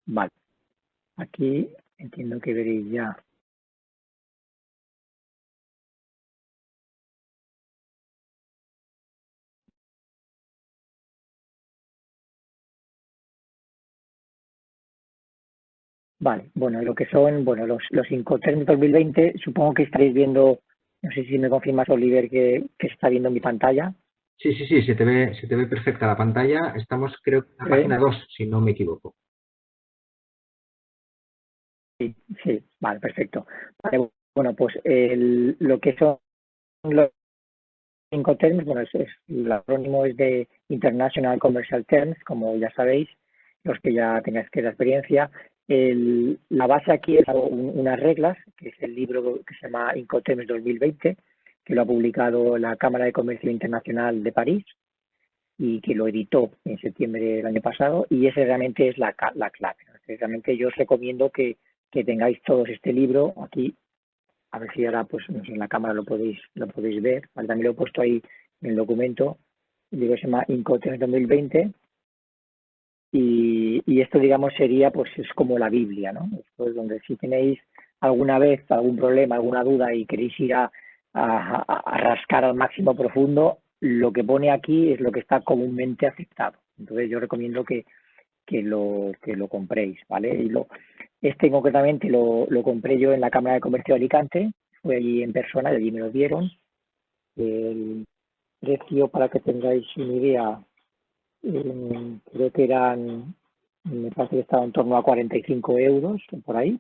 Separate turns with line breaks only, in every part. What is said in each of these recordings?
Vale, aquí entiendo que veréis ya. Vale, bueno, lo que son, bueno, los Incoterms 2020, supongo que estaréis viendo, no sé si me confirmas, Oliver, que se está viendo en mi pantalla.
Sí, sí, sí, se te ve perfecta la pantalla. Estamos, creo, en la
¿Eh?
página 2, si no me equivoco.
Sí, sí, vale, perfecto. Vale, bueno, pues lo que son los Incoterms, bueno, el acrónimo es de International Commercial Terms, como ya sabéis, los que ya tengáis que la experiencia. La base aquí es unas reglas, que es el libro que se llama Incoterms 2020, que lo ha publicado la Cámara de Comercio Internacional de París y que lo editó en septiembre del año pasado, y ese realmente es la clave, ¿no? Realmente yo os recomiendo que tengáis todos este libro aquí, a ver si ahora pues no sé, en la cámara lo podéis ver, ¿vale? También lo he puesto ahí en el documento. El libro se llama Incoterms 2020 y esto digamos sería pues es como la Biblia, ¿no? Esto es donde si tenéis alguna vez algún problema, alguna duda y queréis ir a rascar al máximo profundo, lo que pone aquí es lo que está comúnmente aceptado. Entonces yo recomiendo que lo compréis, ¿vale? Este concretamente lo compré yo en la Cámara de Comercio de Alicante, fue allí en persona y allí me lo dieron. El precio, para que tengáis una idea, creo que me parece que estaba en torno a 45 euros, por ahí.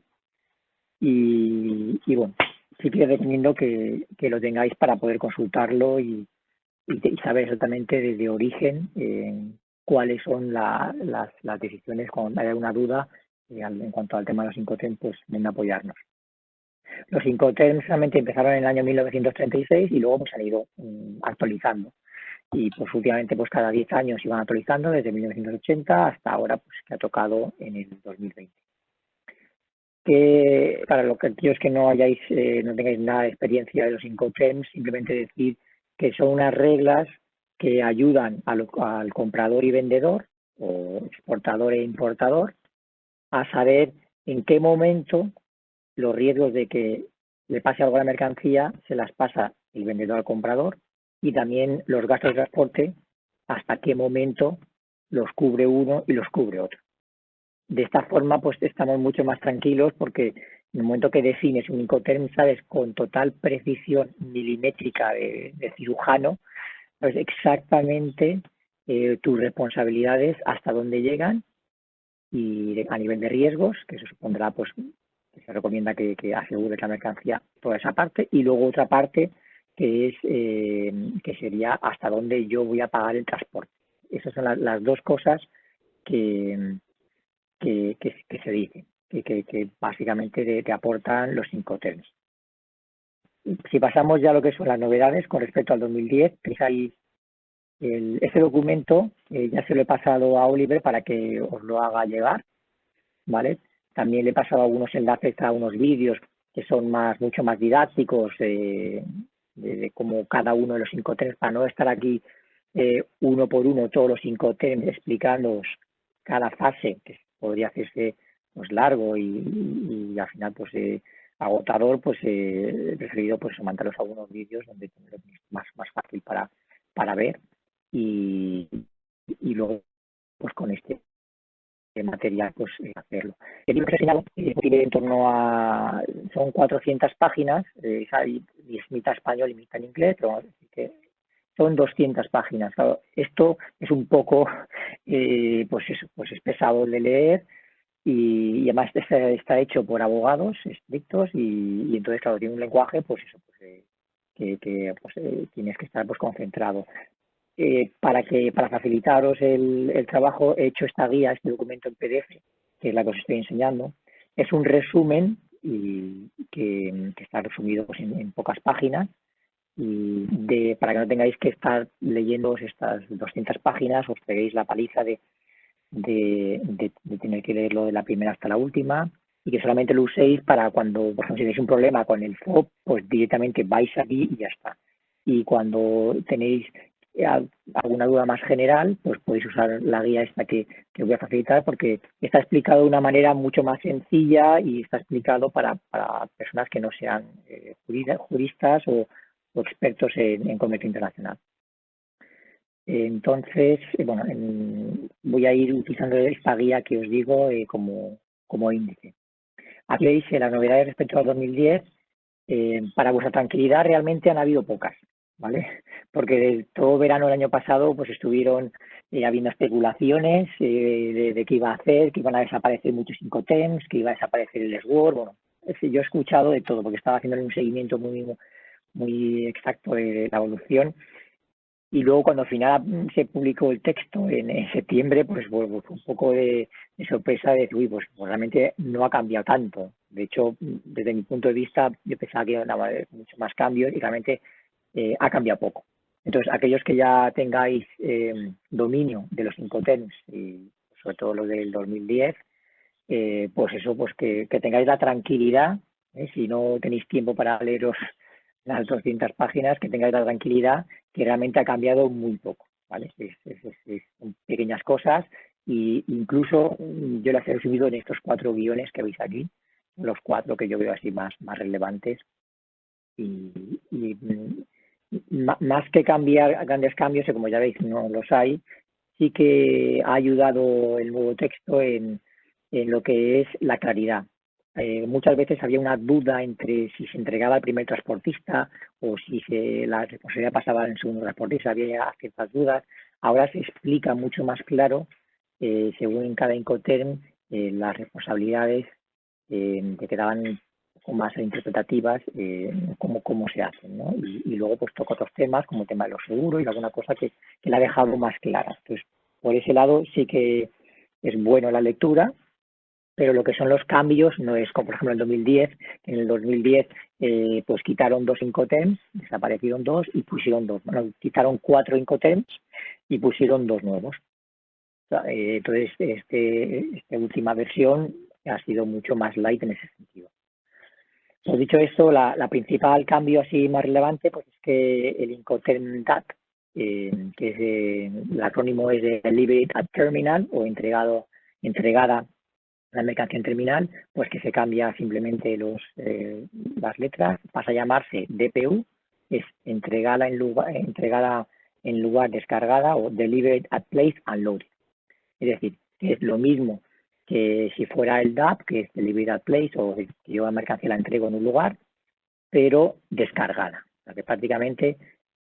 Y bueno, sí que recomiendo que lo tengáis para poder consultarlo y saber exactamente desde origen cuáles son las decisiones cuando hay alguna duda en cuanto al tema de los Incoterms, pues ven a apoyarnos. Los Incoterms solamente empezaron en el año 1936 y luego pues han ido actualizando. Y pues últimamente pues cada 10 años iban actualizando desde 1980 hasta ahora pues que ha tocado en el 2020. Que para los que aquellos que no tengáis nada de experiencia de los Incoterms, simplemente decir que son unas reglas que ayudan al comprador y vendedor, o exportador e importador, a saber en qué momento los riesgos de que le pase algo a la mercancía se las pasa el vendedor al comprador, y también los gastos de transporte, hasta qué momento los cubre uno y los cubre otro. De esta forma, pues estamos mucho más tranquilos porque en el momento que defines un Incoterm, sabes con total precisión milimétrica de cirujano, sabes exactamente tus responsabilidades, hasta dónde llegan y a nivel de riesgos, que eso supondrá pues que se recomienda que asegure la mercancía toda esa parte, y luego otra parte que es que sería hasta dónde yo voy a pagar el transporte. Esas son las dos cosas que, que se dicen, que básicamente te aportan los Incoterms. Si pasamos ya a lo que son las novedades con respecto al 2010, fijáis ese documento, ya se lo he pasado a Oliver para que os lo haga llegar, ¿vale? También le he pasado algunos enlaces a unos vídeos que son mucho más didácticos, de cómo cada uno de los Incoterms, para no estar aquí uno por uno todos los Incoterms explicándoos cada fase, que podría hacerse pues largo y al final pues agotador, pues he preferido pues mandaros algunos vídeos donde lo tenéis más fácil para ver y, y luego pues con este material pues hacerlo. El libro que he enseñado tiene en torno a, son 400 páginas, y es mitad español y mitad en inglés, pero vamos a decir que son 200 páginas. Claro, esto es un poco, pues eso, pues es pesado de leer y además está hecho por abogados estrictos y entonces, claro, tiene un lenguaje, pues eso, pues, tienes que estar pues concentrado. Para facilitaros el trabajo, he hecho esta guía, este documento en PDF, que es la que os estoy enseñando. Es un resumen que está resumido pues, en pocas páginas, para que no tengáis que estar leyendo estas 200 páginas, os peguéis la paliza de tener que leerlo de la primera hasta la última, y que solamente lo uséis para cuando, por ejemplo, si tenéis un problema con el FOB, pues directamente vais aquí y ya está. Y cuando tenéis alguna duda más general, pues podéis usar la guía esta que os voy a facilitar, porque está explicado de una manera mucho más sencilla y está explicado para personas que no sean juristas o expertos en comercio internacional. Entonces, bueno, voy a ir utilizando esta guía que os digo como índice. Aquí veis las novedades respecto al 2010. Para vuestra tranquilidad, realmente han habido pocas, ¿vale? Porque todo verano del año pasado pues estuvieron habiendo especulaciones de qué iba a hacer, que iban a desaparecer muchos Incoterms, que iba a desaparecer el Sword. Bueno, yo he escuchado de todo porque estaba haciendo un seguimiento muy exacto de la evolución. Y luego cuando al final se publicó el texto en septiembre, pues fue un poco de sorpresa de decir, uy, pues realmente no ha cambiado tanto. De hecho, desde mi punto de vista, yo pensaba que iba a haber mucho más cambios y realmente ha cambiado poco. Entonces, aquellos que ya tengáis dominio de los Incoterms, y sobre todo los del 2010, pues eso, pues que tengáis la tranquilidad, si no tenéis tiempo para leeros las 200 páginas, que tengáis la tranquilidad que realmente ha cambiado muy poco, ¿vale? Son pequeñas cosas e incluso yo las he resumido en estos 4 guiones que veis aquí, los 4 que yo veo así más relevantes y más que cambiar grandes cambios, que como ya veis no los hay, sí que ha ayudado el nuevo texto en lo que es la claridad. Muchas veces había una duda entre si se entregaba al primer transportista o si la responsabilidad pasaba al segundo transportista, había ciertas dudas. Ahora se explica mucho más claro, según en cada Incoterm, las responsabilidades que quedaban más interpretativas, cómo se hacen, ¿no? Y luego pues toca otros temas como el tema de los seguros y alguna cosa que la ha dejado más clara. Entonces, por ese lado sí que es bueno la lectura, pero lo que son los cambios no es como por ejemplo en el 2010, que en el 2010 pues quitaron 2 Incoterms, desaparecieron 2 y pusieron 2. Bueno, quitaron 4 Incoterms y pusieron 2 nuevos. Entonces, esta última versión ha sido mucho más light en ese sentido. Pues dicho esto, la principal cambio así más relevante pues es que el Incoterm DAT, que es el acrónimo es de Delivered at Terminal o entregada la mercancía en terminal, pues que se cambia simplemente las letras, pasa a llamarse DPU, es entregada en lugar descargada o Delivered at Place Unloaded. Es decir, que es lo mismo que si fuera el DAP, que es Delivered at Place, o que yo la mercancía la entrego en un lugar, pero descargada. O sea que prácticamente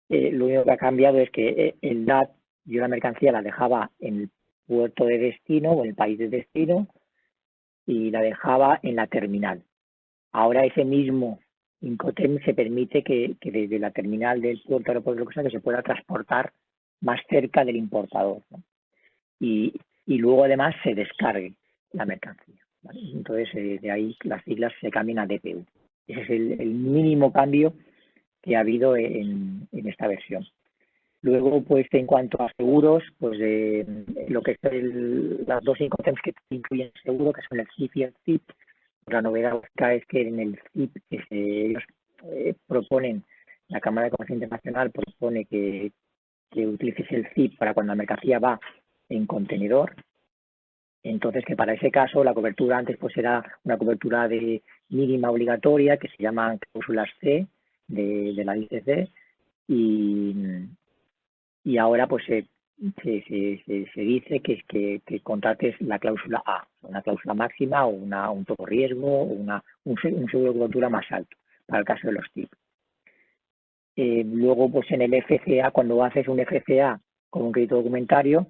lo único que ha cambiado es que el DAP, yo la mercancía la dejaba en el puerto de destino o en el país de destino y la dejaba en la terminal. Ahora ese mismo Incoterm se permite que desde la terminal del puerto, aeropuerto, lo que sea, que se pueda transportar más cerca del importador, ¿no? Y luego además se descargue la mercancía, ¿vale? Entonces de ahí las siglas se cambian a DPU. Ese es el mínimo cambio que ha habido en esta versión. Luego, pues en cuanto a seguros, pues lo que es las 2 Incoterms que incluyen seguro, que son el CIP y el CIP, la novedad es que en el CIP ellos proponen, la Cámara de Comercio Internacional propone que utilices el CIP para cuando la mercancía va en contenedor. Entonces, que para ese caso la cobertura antes pues era una cobertura de mínima obligatoria que se llaman cláusulas C de la ICC y ahora pues se dice que contrates la cláusula A, una cláusula máxima o un todo riesgo o un seguro de cobertura más alto para el caso de los TIP. Luego pues en el FCA, cuando haces un FCA con un crédito documentario,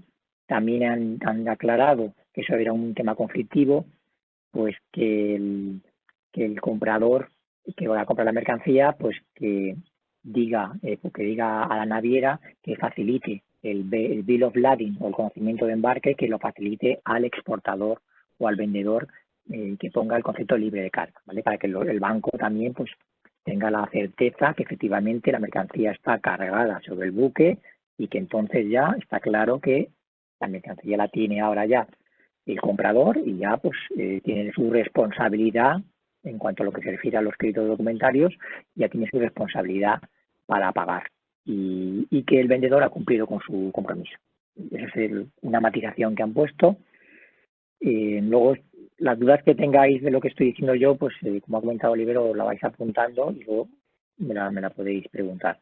también han aclarado que eso era un tema conflictivo, pues que el comprador que va a comprar la mercancía, pues que diga a la naviera que facilite el bill of lading o el conocimiento de embarque, que lo facilite al exportador o al vendedor, que ponga el concepto libre de carga, ¿vale? Para que el banco también pues tenga la certeza que efectivamente la mercancía está cargada sobre el buque y que entonces ya está claro que la mercancía la tiene ahora ya el comprador y ya pues tiene su responsabilidad en cuanto a lo que se refiere a los créditos documentarios, ya tiene su responsabilidad para pagar. y que el vendedor ha cumplido con su compromiso. Esa es una matización que han puesto. Luego, las dudas que tengáis de lo que estoy diciendo yo, pues como ha comentado Olivero, la vais apuntando y luego me la podéis preguntar.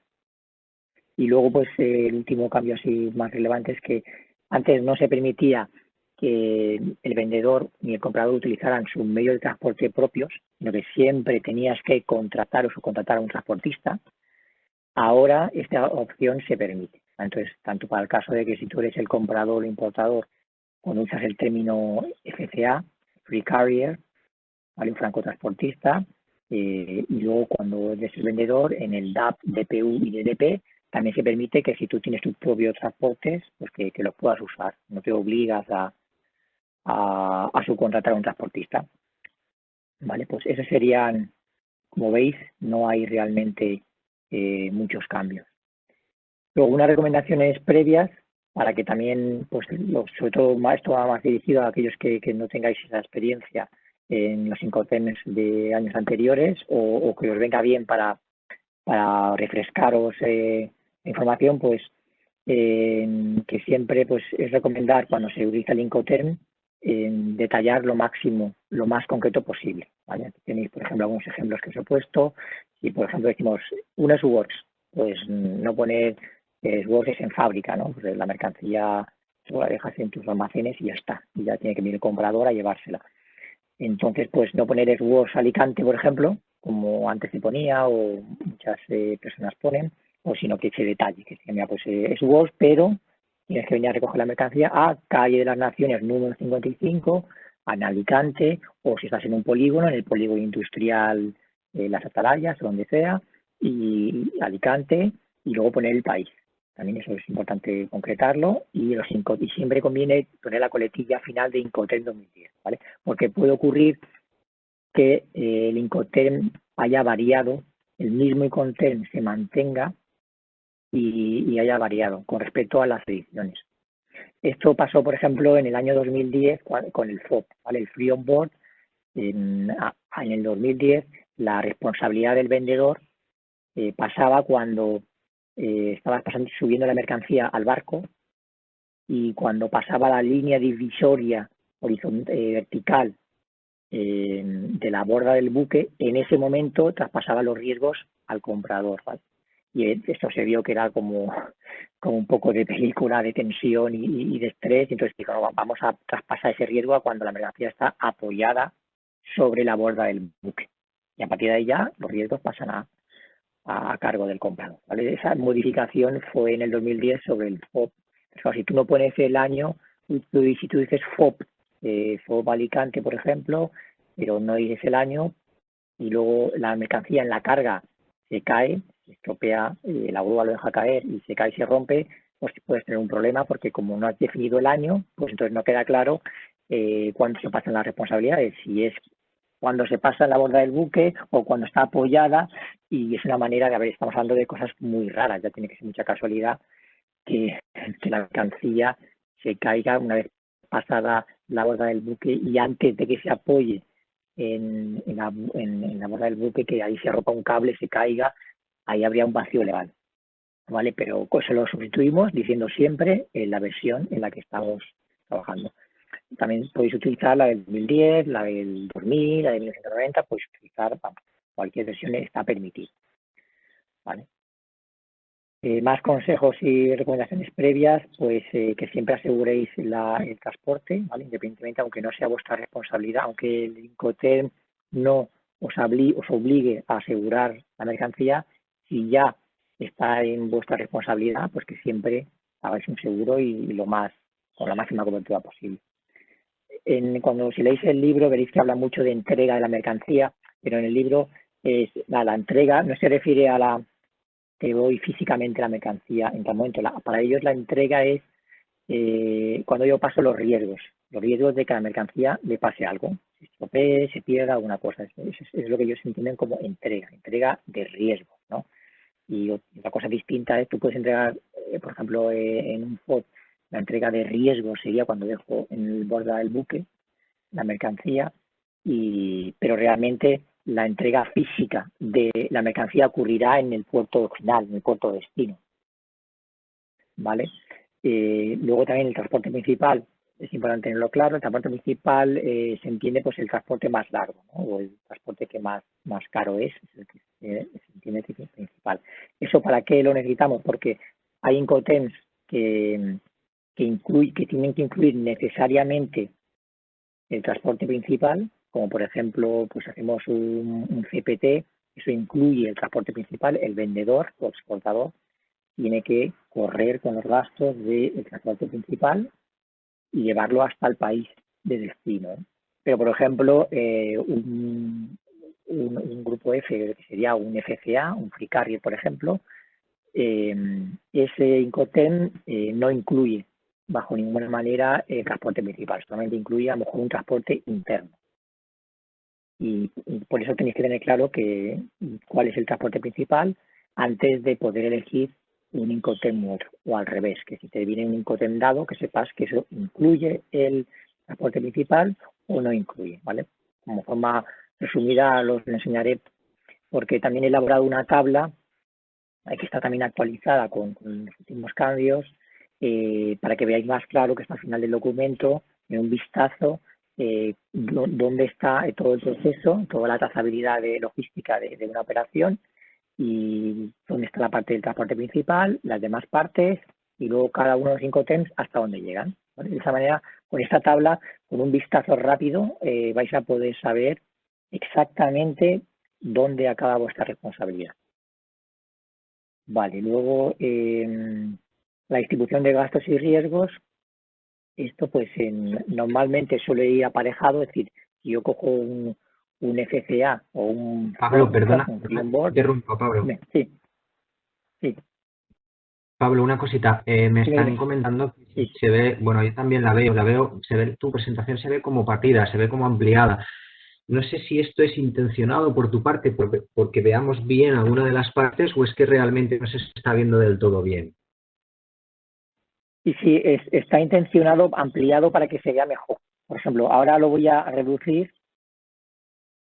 Y luego, pues el último cambio así más relevante es que antes no se permitía que el vendedor ni el comprador utilizaran su medio de transporte propios, sino que siempre tenías que contratar o subcontratar a un transportista. Ahora esta opción se permite. Entonces, tanto para el caso de que si tú eres el comprador o importador, cuando usas el término FCA, Free Carrier, ¿vale? Un francotransportista, y luego cuando eres el vendedor, en el DAP, DPU y DDP, también se permite que si tú tienes tus propios transportes, pues que los puedas usar. No te obligas a subcontratar a un transportista. Vale, pues esos serían, como veis, no hay realmente muchos cambios. Luego, unas recomendaciones previas para que también, pues, sobre todo esto va más dirigido a aquellos que no tengáis esa experiencia en los Incoterms de años anteriores o que os venga bien para refrescaros información, pues que siempre pues es recomendar cuando se utiliza el Incoterm detallar lo máximo, lo más concreto posible. ¿Vale? Aquí tenéis, por ejemplo, algunos ejemplos que os he puesto. Y, por ejemplo, decimos unas works, pues no poner works es en fábrica, ¿no? Pues la mercancía tú la dejas en tus almacenes y ya está. Y ya tiene que venir el comprador a llevársela. Entonces, pues no poner Works Alicante, por ejemplo, como antes se ponía o muchas personas ponen, o sino que ese detalle, que mira, pues es Works, pero tienes que venir a recoger la mercancía a Calle de las Naciones número 55, en Alicante, o si estás en un polígono, en el polígono industrial Las Atalayas, o donde sea, y Alicante, y luego poner el país. También eso es importante concretarlo y siempre conviene poner la coletilla final de Incoterm 2010, ¿vale? Porque puede ocurrir que el Incoterm haya variado, el mismo Incoterm se mantenga y haya variado con respecto a las ediciones. Esto pasó, por ejemplo, en el año 2010 con el FOB, ¿vale? El Free On Board. En el 2010 la responsabilidad del vendedor pasaba cuando estabas subiendo la mercancía al barco y cuando pasaba la línea divisoria vertical de la borda del buque, en ese momento traspasaba los riesgos al comprador, ¿vale? Y esto se vio que era como un poco de película de tensión y de estrés, y entonces dijo, no, vamos a traspasar ese riesgo a cuando la mercancía está apoyada sobre la borda del buque. Y a partir de ahí ya los riesgos pasan a cargo del comprador, ¿vale? Esa modificación fue en el 2010 sobre el FOB. Pero si tú no pones el año, si tú dices FOB, FOB Alicante, por ejemplo, pero no dices el año, y luego la mercancía en la carga se cae, se estropea, la grúa lo deja caer y se cae y se rompe, pues puedes tener un problema porque como no has definido el año, pues entonces no queda claro cuándo se pasan las responsabilidades, si es cuando se pasa en la borda del buque o cuando está apoyada, y es una manera de, a ver, estamos hablando de cosas muy raras, ya tiene que ser mucha casualidad que la mercancía se caiga una vez pasada la borda del buque y antes de que se apoye en la borda del buque, que ahí se rompa un cable, se caiga, ahí habría un vacío legal, ¿vale? Pero eso lo sustituimos diciendo siempre en la versión en la que estamos trabajando. También podéis utilizar la del 2010, la del 2000, la de 1990, podéis utilizar, cualquier versión está permitida, ¿vale? Más consejos y recomendaciones previas, pues que siempre aseguréis el transporte, ¿vale? Independientemente, aunque no sea vuestra responsabilidad, aunque el Incoterm no os obligue a asegurar la mercancía, si ya está en vuestra responsabilidad, pues que siempre hagáis un seguro y con la máxima cobertura posible. Cuando si leéis el libro veréis que habla mucho de entrega de la mercancía, pero en el libro la entrega no se refiere a la que voy físicamente la mercancía en tal momento. Para ellos la entrega es cuando yo paso los riesgos de que a la mercancía le pase algo, se estropee, se pierda alguna cosa. Es lo que ellos entienden como entrega de riesgo, ¿no? Y otra cosa distinta es tú puedes entregar, por ejemplo, en un FOB, la entrega de riesgo sería cuando dejo en el borde del buque la mercancía, pero realmente la entrega física de la mercancía ocurrirá en el puerto final, en el puerto destino. ¿vale? Luego también el transporte principal, es importante tenerlo claro, el transporte principal se entiende pues el transporte más largo, ¿no? O el transporte que más caro es el que se entiende que es principal. ¿Eso para qué lo necesitamos? Porque hay Incoterms que tienen que incluir necesariamente el transporte principal, como por ejemplo, pues hacemos un CPT, eso incluye el transporte principal, el vendedor o exportador tiene que correr con los gastos del transporte principal y llevarlo hasta el país de destino. Pero, por ejemplo, un grupo F, que sería un FCA, un Free Carrier, por ejemplo, ese Incoterm no incluye bajo ninguna manera el transporte principal, solamente incluye a lo mejor un transporte interno. Y por eso tenéis que tener claro cuál es el transporte principal antes de poder elegir un Incoterm u otro, o al revés, que si te viene un Incoterm dado, que sepas que eso incluye el transporte principal o no incluye, ¿vale? Como forma resumida os lo enseñaré, porque también he elaborado una tabla que está también actualizada con los últimos cambios, para que veáis más claro que está al final del documento, en un vistazo, dónde está todo el proceso, toda la trazabilidad de logística de una operación y dónde está la parte del transporte principal, las demás partes y luego cada uno de los Incoterms hasta dónde llegan, ¿vale? De esa manera, con esta tabla, con un vistazo rápido, vais a poder saber exactamente dónde acaba vuestra responsabilidad. Vale, luego la distribución de gastos y riesgos, esto pues normalmente suele ir aparejado, es decir, si yo cojo un FCA o un
Pablo, perdona,
un Free On Board,
interrumpo, Pablo.
sí, sí,
Pablo, una cosita, me
sí,
están comentando que
sí.
se ve, bueno, yo también la veo, se ve, tu presentación se ve como partida, se ve como ampliada. No sé si esto es intencionado por tu parte, porque veamos bien alguna de las partes, o es que realmente no se está viendo del todo bien.
Y sí, está intencionado, ampliado para que se vea mejor. Por ejemplo, ahora lo voy a reducir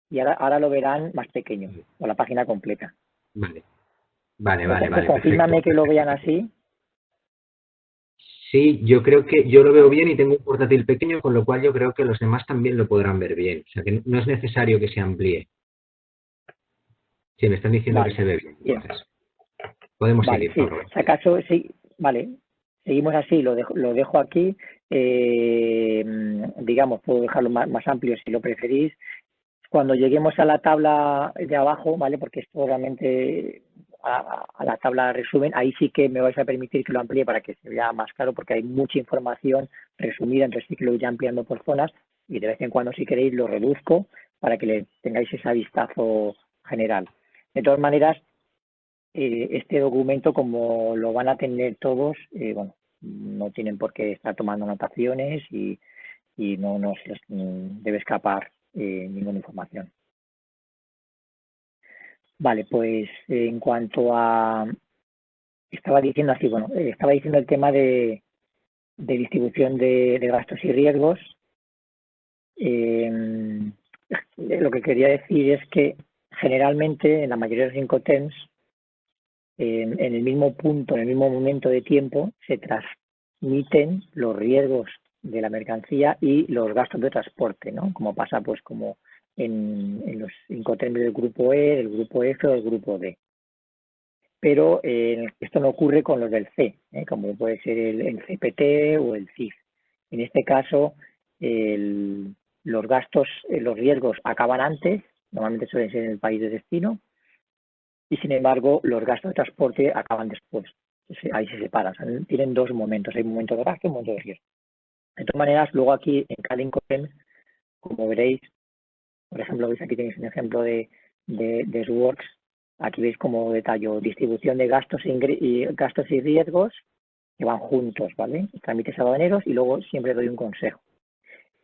y ahora lo verán más pequeño, o la página completa.
Vale, perfecto.
Confírmame que lo vean así.
Sí, yo creo que yo lo veo bien y tengo un portátil pequeño, con lo cual yo creo que los demás también lo podrán ver bien. O sea que no es necesario que se amplíe. Si me están diciendo que
Vale,
se ve bien,
bien.
entonces podemos
Vale,
seguir,
sí.
Pablo.
Si acaso, sí, vale. Seguimos así, lo dejo aquí. Digamos, puedo dejarlo más amplio si lo preferís. Cuando lleguemos a la tabla de abajo, ¿vale? Porque esto realmente a la tabla de resumen, ahí sí que me vais a permitir que lo amplíe para que se vea más claro, porque hay mucha información resumida, entonces sí que lo voy ampliando por zonas y de vez en cuando, si queréis, lo reduzco para que le tengáis ese vistazo general. De todas maneras, este documento, como lo van a tener todos, bueno, no tienen por qué estar tomando anotaciones y no se les debe escapar ninguna información. Vale, pues en cuanto a, estaba diciendo así, bueno, estaba diciendo el tema de distribución de gastos y riesgos. Lo que quería decir es que generalmente en la mayoría de los Incoterms, en el mismo punto, en el mismo momento de tiempo, se transmiten los riesgos de la mercancía y los gastos de transporte, ¿no? Como pasa pues como en los Incoterms del grupo E, del grupo F o del grupo D. Pero esto no ocurre con los del C, como puede ser el CPT o el CIF. En este caso, los gastos, los riesgos acaban antes, normalmente suelen ser en el país de destino, y sin embargo los gastos de transporte acaban después. Ahí se separan, o sea, tienen dos momentos, hay un momento de gasto y un momento de riesgo. De todas maneras, luego aquí en cada Incoterm, como veréis, por ejemplo, veis aquí tenéis un ejemplo de SWORKS. Aquí veis como detallo distribución de gastos y riesgos que van juntos, ¿vale? Trámites aduaneros y luego siempre doy un consejo.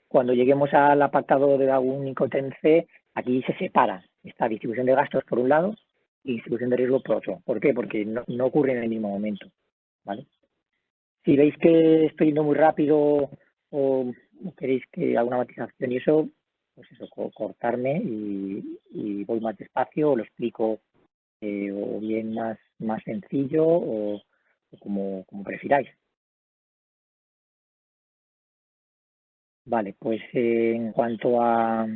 Cuando lleguemos al apartado de algún Incoterm C, aquí se separa esta distribución de gastos por un lado y distribución de riesgo por otro. ¿Por qué? Porque no ocurre en el mismo momento, ¿vale? Si veis que estoy yendo muy rápido o queréis que alguna matización y eso, pues eso, cortarme y voy más despacio o lo explico o bien más sencillo o como prefiráis. Vale, pues en cuanto a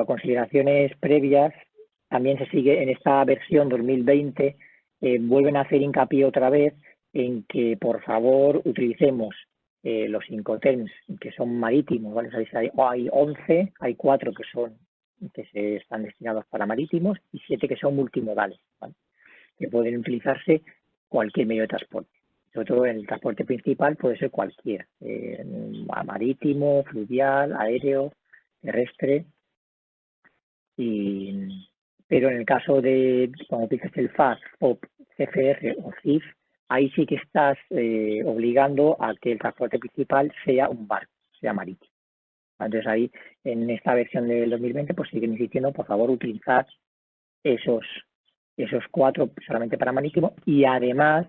consideraciones previas, también se sigue en esta versión 2020, vuelven a hacer hincapié otra vez en que por favor utilicemos los Incoterms que son marítimos, ¿vale? Sabéis, hay 11, hay 4 que se están destinados para marítimos y 7 que son multimodales, ¿vale? Que pueden utilizarse cualquier medio de transporte. Sobre todo en el transporte principal puede ser cualquiera, marítimo, fluvial, aéreo, terrestre. Pero en el caso de cuando utilizas el FAS, FOB, CFR o CIF, ahí sí que estás obligando a que el transporte principal sea un barco, sea marítimo. Entonces ahí, en esta versión del 2020, pues siguen insistiendo, por favor, utilizar esos 4 solamente para marítimo y además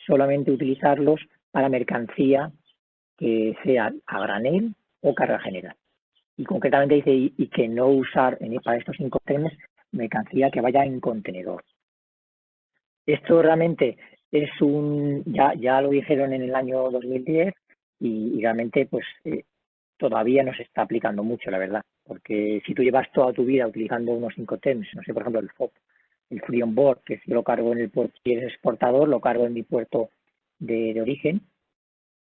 solamente utilizarlos para mercancía que sea a granel o carga general. Y concretamente dice y que no usar para estos Incoterms mercancía que vaya en contenedor. Esto realmente es ya lo dijeron en el año 2010 y realmente pues todavía no se está aplicando mucho, la verdad, porque si tú llevas toda tu vida utilizando unos Incoterms, no sé, por ejemplo, el FOB, el Free On Board, que si yo lo cargo en el puerto, si eres exportador, lo cargo en mi puerto de origen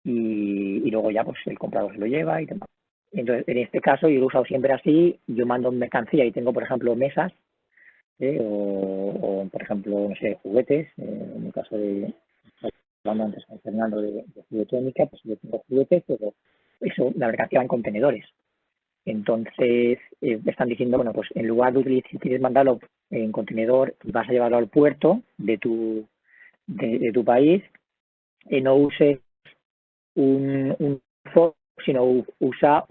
y luego ya pues el comprador se lo lleva y demás. Entonces, en este caso yo lo he usado siempre así, yo mando mercancía y tengo, por ejemplo, mesas o, por ejemplo, no sé, juguetes, en el caso de, hablando antes con Fernando de juguetónica, pues yo tengo juguetes, pero eso, la mercancía va en contenedores. Entonces, están diciendo, bueno, pues en lugar de utilizar, si quieres mandarlo en contenedor, vas a llevarlo al puerto de tu país, no uses un FOB, sino usa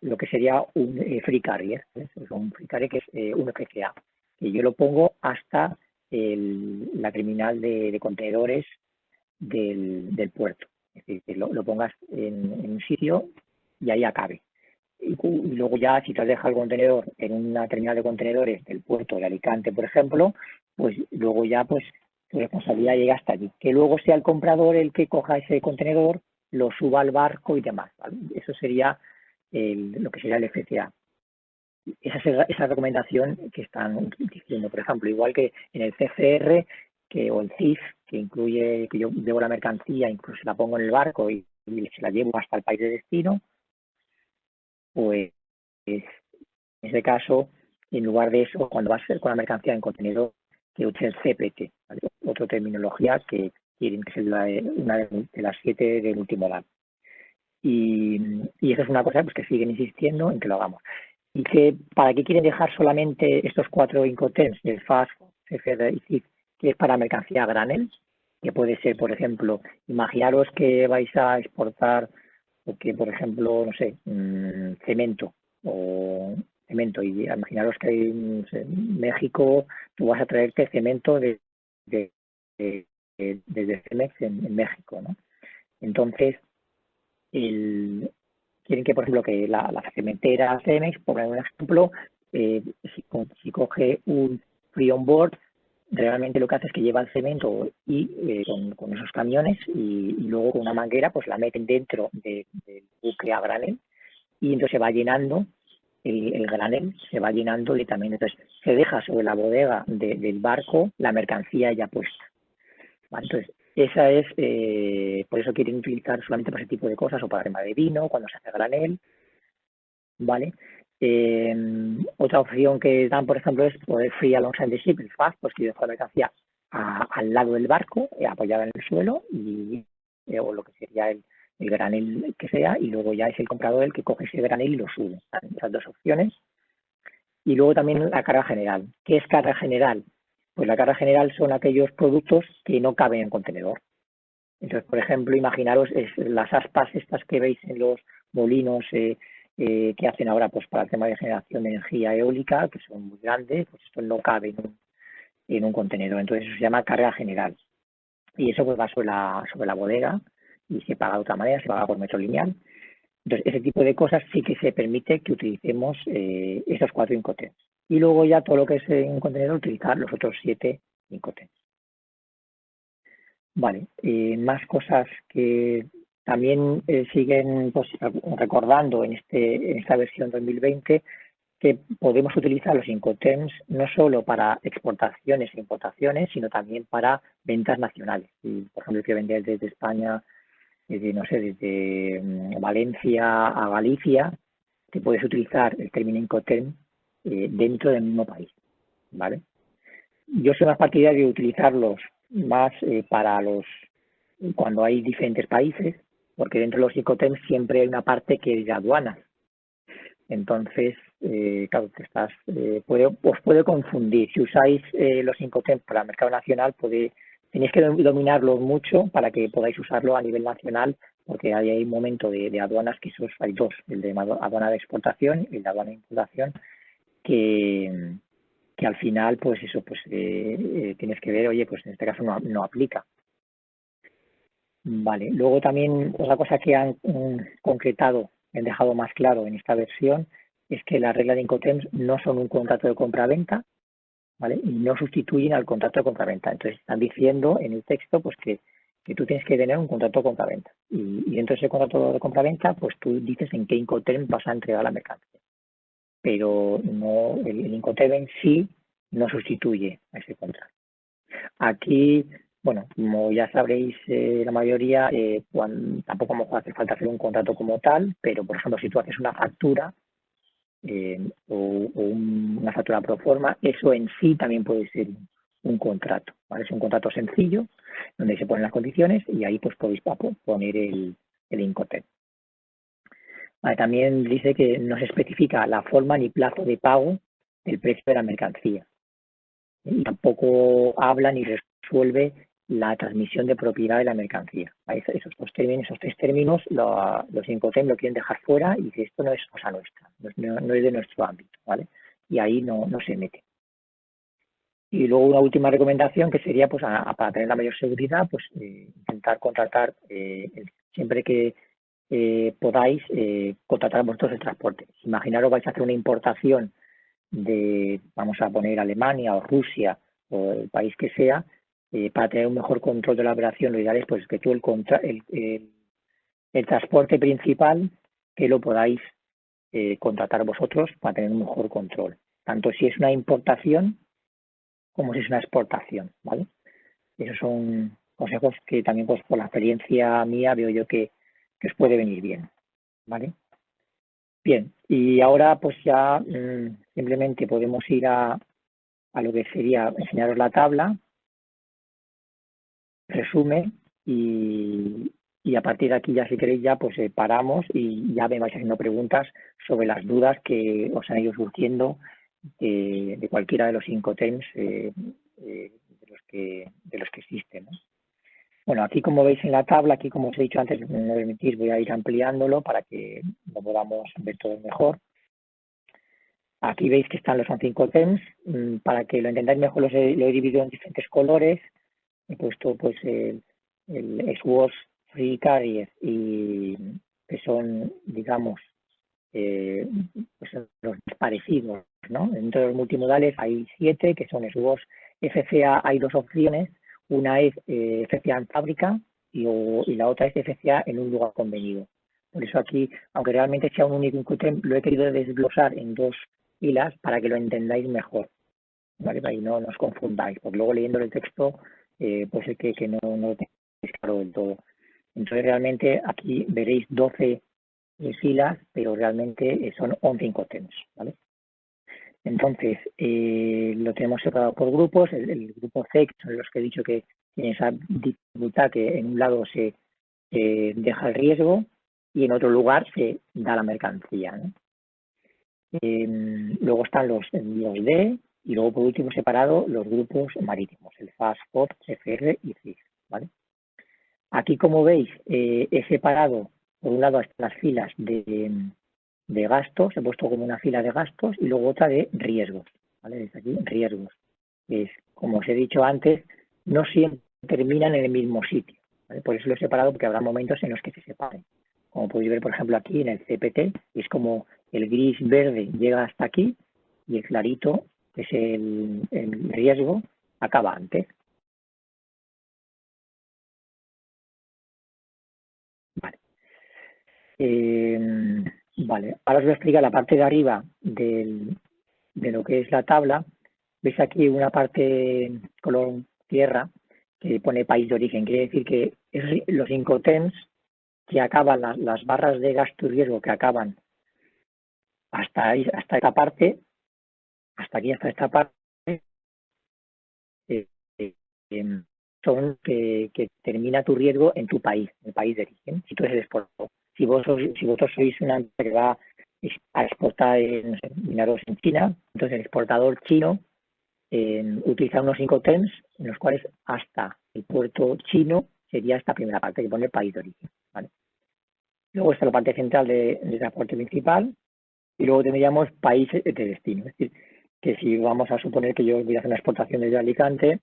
lo que sería un free carrier, un free carrier que es un FCA, y yo lo pongo hasta la terminal de contenedores del puerto. Es decir, que lo pongas en un sitio y ahí acabe. Y luego ya, si te has dejado el contenedor en una terminal de contenedores del puerto de Alicante, por ejemplo, pues luego ya pues tu responsabilidad llega hasta allí. Que luego sea el comprador el que coja ese contenedor, lo suba al barco y demás, ¿vale? Eso sería lo que sería el FCA. Esa recomendación que están diciendo, por ejemplo, igual que en el CFR o el CIF, que incluye que yo llevo la mercancía, incluso la pongo en el barco y se la llevo hasta el país de destino, pues en ese caso, en lugar de eso, cuando vas a ser con la mercancía en contenedor, que use el CPT, ¿vale? Otra terminología que quieren que sea una de las 7 del multimodal. Y eso es una cosa pues, que siguen insistiendo en que lo hagamos. ¿Y para qué quieren dejar solamente estos 4 Incoterms, el FAS, CFR y CIF, que es para mercancía a granel? Que puede ser, por ejemplo, imaginaros que vais a exportar, o que, por ejemplo, no sé, cemento, y imaginaros que en México tú vas a traerte cemento desde Cemex en México, ¿no? Entonces, quieren que, por ejemplo, que la cementera Cemex, por un ejemplo, si coge un free on board, realmente lo que hace es que lleva el cemento y con esos camiones y luego con una manguera pues la meten dentro del buque a granel y entonces se va llenando el granel, se va llenando también. Entonces se deja sobre la bodega del barco la mercancía ya puesta. ¿Vale? Entonces esa es, por eso quieren utilizar solamente para ese tipo de cosas o para rema de vino, cuando se hace granel, ¿vale? Otra opción que dan, por ejemplo, es poder free alongside the ship, el FAST, pues que yo dejo la mercancía al lado del barco, apoyada en el suelo, o lo que sería el granel que sea, y luego ya es el comprador el que coge ese granel y lo sube. Esas dos opciones. Y luego también la carga general. ¿Qué es carga general? Pues la carga general son aquellos productos que no caben en contenedor. Entonces, por ejemplo, imaginaros las aspas estas que veis en los molinos que hacen ahora pues para el tema de generación de energía eólica, que son muy grandes, pues esto no cabe en un contenedor. Entonces eso se llama carga general. Y eso pues va sobre la bodega y se paga de otra manera, se paga por metro lineal. Entonces, ese tipo de cosas sí que se permite que utilicemos esos 4 Incoterms. Y luego ya todo lo que es en un contenedor, utilizar los otros 7 Incoterms. Vale, más cosas que también siguen pues, recordando en esta versión 2020, que podemos utilizar los Incoterms no solo para exportaciones e importaciones, sino también para ventas nacionales. Si, por ejemplo, que vender desde España, desde, no sé, desde Valencia a Galicia, te puedes utilizar el término Incoterm dentro del mismo país, ¿vale? Yo soy más partidario de utilizarlos más para cuando hay diferentes países, porque dentro de los Incoterms siempre hay una parte que es de aduanas. Entonces, claro, os puede confundir. Si usáis los Incoterms para el mercado nacional, tenéis que dominarlos mucho para que podáis usarlo a nivel nacional, porque hay un momento de aduanas que hay dos, el de aduana de exportación y el de aduana de importación, que, que al final, pues eso, pues tienes que ver, oye, pues en este caso no aplica. Vale, luego también otra cosa que han concretado, han dejado más claro en esta versión, es que las reglas de Incoterms no son un contrato de compra-venta, ¿vale? Y no sustituyen al contrato de compra-venta. Entonces están diciendo en el texto pues que tú tienes que tener un contrato de compra-venta. Y dentro de ese contrato de compra-venta, pues tú dices en qué Incoterm vas a entregar la mercancía. Pero no, el Incoterm en sí no sustituye a ese contrato. Aquí, bueno, como ya sabréis la mayoría, tampoco hace falta hacer un contrato como tal, pero por ejemplo, si tú haces una factura una factura pro forma, eso en sí también puede ser un contrato, ¿vale? Es un contrato sencillo donde se ponen las condiciones y ahí pues podéis poner el Incoterm. Vale, también dice que no se especifica la forma ni plazo de pago del precio de la mercancía. Y tampoco habla ni resuelve la transmisión de propiedad de la mercancía. Esos tres términos, los Incoterm lo quieren dejar fuera y dice esto no es cosa nuestra, no es de nuestro ámbito, ¿vale? Y ahí no se mete. Y luego una última recomendación que sería, pues, para tener la mayor seguridad, pues intentar contratar siempre que podáis contratar vosotros el transporte. Imaginaros vais a hacer una importación vamos a poner Alemania o Rusia o el país que sea, para tener un mejor control de la operación, lo ideal es pues que tú el transporte principal que lo podáis contratar vosotros para tener un mejor control, tanto si es una importación como si es una exportación, ¿vale? Esos son consejos que también pues por la experiencia mía veo yo que os puede venir bien, ¿vale? Bien, y ahora pues ya simplemente podemos ir a lo que sería enseñaros la tabla, resumen y a partir de aquí ya si queréis ya pues paramos y ya me vais haciendo preguntas sobre las dudas que os han ido surgiendo de cualquiera de los Incoterms de los que existen, ¿no? Bueno, aquí como veis en la tabla, aquí como os he dicho antes, me permitís, voy a ir ampliándolo para que lo podamos ver todo mejor. Aquí veis que están los 5 Incoterms. Para que lo entendáis mejor, lo he dividido en diferentes colores. He puesto pues el SWOS Free Carrier y que son, digamos, pues los parecidos, ¿no? Dentro de los multimodales hay 7 que son SWOS FCA. Hay 2 opciones. Una es FCA en fábrica y la otra es FCA en un lugar convenido. Por eso aquí, aunque realmente sea un único Incoterm, lo he querido desglosar en 2 filas para que lo entendáis mejor, ¿vale? Para que no os confundáis, porque luego leyendo el texto puede ser que no lo tengáis claro del todo. Entonces realmente aquí veréis 12 filas, pero realmente son 11 Incoterms, ¿vale? Entonces lo tenemos separado por grupos. El grupo C, que son los que he dicho que tienen esa dificultad, que en un lado se deja el riesgo y en otro lugar se da la mercancía, ¿no? Luego están los D y luego por último separado los grupos marítimos, el FAS, FOB, FR y CIF, ¿vale? Aquí como veis he separado por un lado las filas de gastos, he puesto como una fila de gastos y luego otra de riesgos, ¿vale? Desde aquí riesgos, que es, como os he dicho antes, no siempre terminan en el mismo sitio, ¿vale? Por eso lo he separado, porque habrá momentos en los que se separen. Como podéis ver, por ejemplo, aquí en el CPT, es como el gris verde llega hasta aquí y el clarito, que es el riesgo, acaba antes. Vale, ahora os voy a explicar la parte de arriba de lo que es la tabla. Veis aquí una parte color tierra que pone país de origen. Quiere decir que los Incoterms que acaban, las barras de gasto y riesgo que acaban hasta ahí, hasta esta parte, hasta aquí, hasta esta parte, eh, son que termina tu riesgo en tu país, en el país de origen, si tú eres el exportador. Si vosotros sois una empresa que va a exportar no sé, mineros en China, entonces el exportador chino utiliza unos Incoterms en los cuales hasta el puerto chino sería esta primera parte que pone el país de origen. ¿Vale? Luego está la parte central de transporte principal y luego tendríamos países de destino. Es decir, que si vamos a suponer que yo voy a hacer una exportación desde Alicante,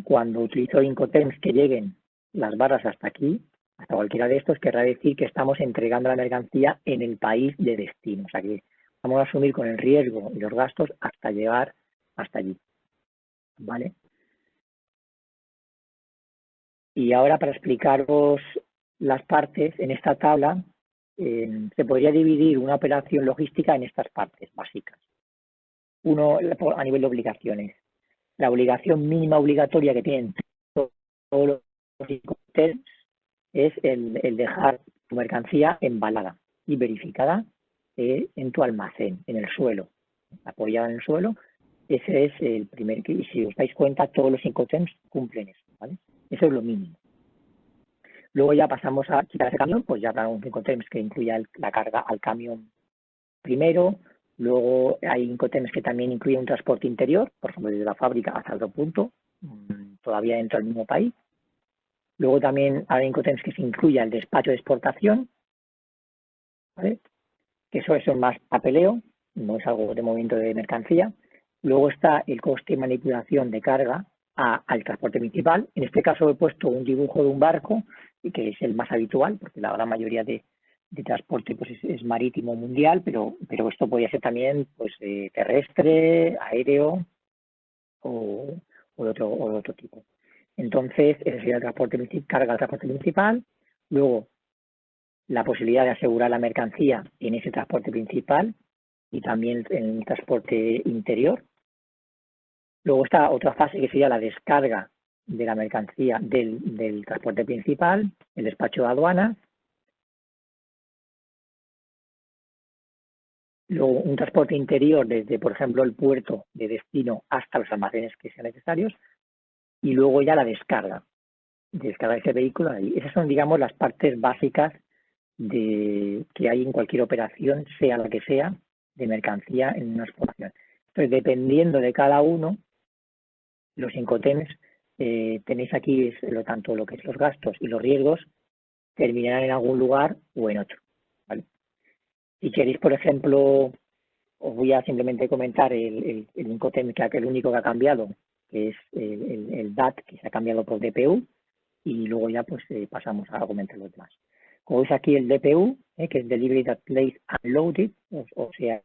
cuando utilizo Incoterms que lleguen las barras hasta aquí, hasta cualquiera de estos, querrá decir que estamos entregando la mercancía en el país de destino. O sea que vamos a asumir con el riesgo y los gastos hasta llegar hasta allí. ¿Vale? Y ahora para explicaros las partes, en esta tabla se podría dividir una operación logística en estas partes básicas. Uno, a nivel de obligaciones. La obligación mínima obligatoria que tienen todos los Incoterms es el dejar tu mercancía embalada y verificada en tu almacén, en el suelo, apoyada en el suelo. Ese es el primer, y si os dais cuenta, todos los Incoterms cumplen eso, ¿vale? Eso es lo mínimo. Luego ya pasamos a quitar ese camión, pues ya habrá un Incoterms que incluya la carga al camión primero. Luego hay Incoterms que también incluyen un transporte interior, por ejemplo, desde la fábrica hasta otro punto, todavía dentro del mismo país. Luego también hay Incoterms que se incluya el despacho de exportación, ¿vale? Que eso es más papeleo, no es algo de movimiento de mercancía. Luego está el coste de manipulación de carga al transporte principal. En este caso he puesto un dibujo de un barco, que es el más habitual, porque la gran mayoría de transporte pues es marítimo mundial, pero esto podría ser también pues terrestre, aéreo o de otro tipo. Entonces, ese sería el transporte, carga al transporte principal. Luego, la posibilidad de asegurar la mercancía en ese transporte principal y también en el transporte interior. Luego está otra fase que sería la descarga de la mercancía del transporte principal, el despacho de aduanas. Luego un transporte interior desde, por ejemplo, el puerto de destino hasta los almacenes que sean necesarios. Y luego ya la descarga de ese vehículo ahí. Esas son, digamos, las partes básicas que hay en cualquier operación, sea la que sea, de mercancía en una exportación. Entonces, dependiendo de cada uno, los Incoterms, tenéis aquí tanto lo que es los gastos y los riesgos, terminarán en algún lugar o en otro. ¿Vale? Si queréis, por ejemplo, os voy a simplemente comentar el Incoterm, que el único que ha cambiado, que es el DAT, que se ha cambiado por DPU, y luego ya pues pasamos a comentar los demás. Como veis aquí el DPU, que es Delivery That Place Unloaded, o sea,